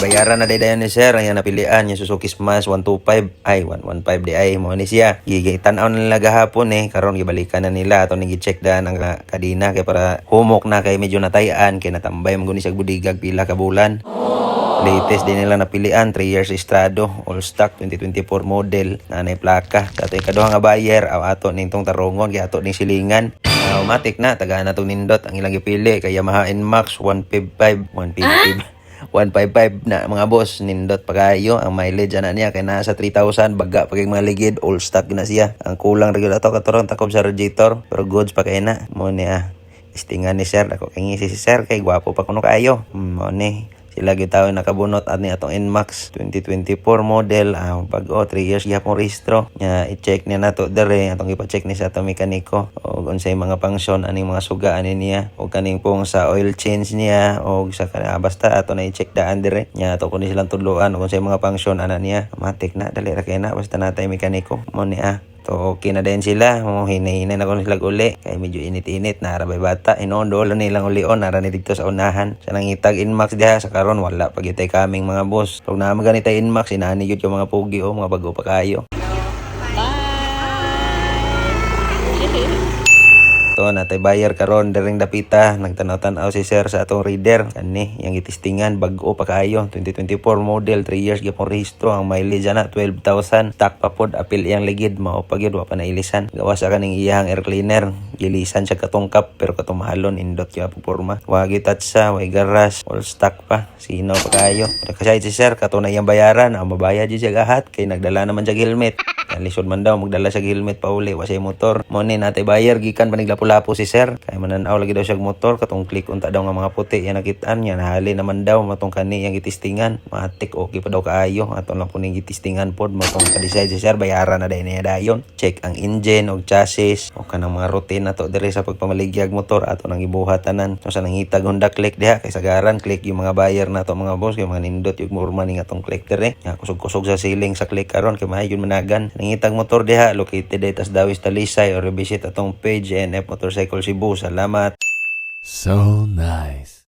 bayaran na dayon ni sir ang napilian yung Suzuki Smash 125 ay 115 di ay mo ni siya. Tan-aw na nila gahapon karon gibalikan na nila ato ning gi-check daan ang kadina kay para humok na kay medyo natayan kay natambay man guni siya budigag pila ka bulan. Latest din nila napilian 3 years estrado all stock 2024 model na nay plaka. Kato ikaduha nga buyer ato ning tong tarungon kay ato ning silingan. Automatic na taga na tong nindot ang ilang gipili kay Yamaha NMAX 155 na mga boss nindot pa kayo ang mileage ana niya kay nasa 3,000 baga pagig mga ligid all stock na siya. Ang kulang ra gyud ato katurong takob sa radiator pero goods pa kay na mo ni istingan ni sir ako kay ngisi si sir kay gwapo pa kuno kayo mo ni sila gitaw nakabunot ani atong NMAX 2024 model bag-o 3 years gyapon rehistro nya i-check niya nato dere atong ipa-check ni sa atong mekaniko og unsay mga function ani mga suga ani niya og kaning pong sa oil change niya og sa basta ato na i-check daan dere nya ato kuno silang tudloan og unsay mga function ana niya matik na dali ra kay na basta natay mekaniko mo ni So, okay na din sila. Hinay-hinay na ko sila uli. Kaya medyo init-init. Narabay bata. Inoon-doon nilang ulion. Nara ni dito sa unahan. Sa nangitag Inmax diha. Sa karon wala. Pagitay kaming mga boss. Pag naman ganitay Inmax, inani yun yung mga pugi o mga bago pa kayo. To natay buyer karon daring dapita nagtanaw-tanaw si sir sa atong reader ani yang gitistingan bag-o pa kaayo 2024 model 3 years gyapon rehistro ang mileage ana 12,000 stock pa pod apil iyang ligid mao pa gyud wa pa nailisan gawas sa kaning iyang air cleaner gilisan siya katungkap pero katumahalon indot kaya porma wa touch sa way garas all stock pa sino pa kaayo kasi si sir katunay iyang bayaran ang mabayad siya gahat kay nagdala naman siya helmet lisod man daw magdala siya helmet pa uli wa siya motor mo ni natay buyer gikan paniglapo-lapo si sir kay mananaw lagi daw siya motor katong click unta daw nga mga puti yan nakitaan niya nahali naman daw matong kani yang gitistingan matik okay pa daw kaayo aton lang puning gitistingan pod matong ka-decide si sir bayaran na niya dayon check ang engine og chassis o kanang mga routine nato dire sa pagpamaligyag motor ato nang ibuhat tanan so sa nangitag Honda click diha kay sagaran click yung mga buyer nato mga boss yung mga nindot yung murma ning atong click dire nya kusog-kusog sa ceiling sa click karon kay maayun managan nangitag motor diha located dito sa Dawis Talisay or visit atong page NF Motorcycle Cebu. Salamat. So nice.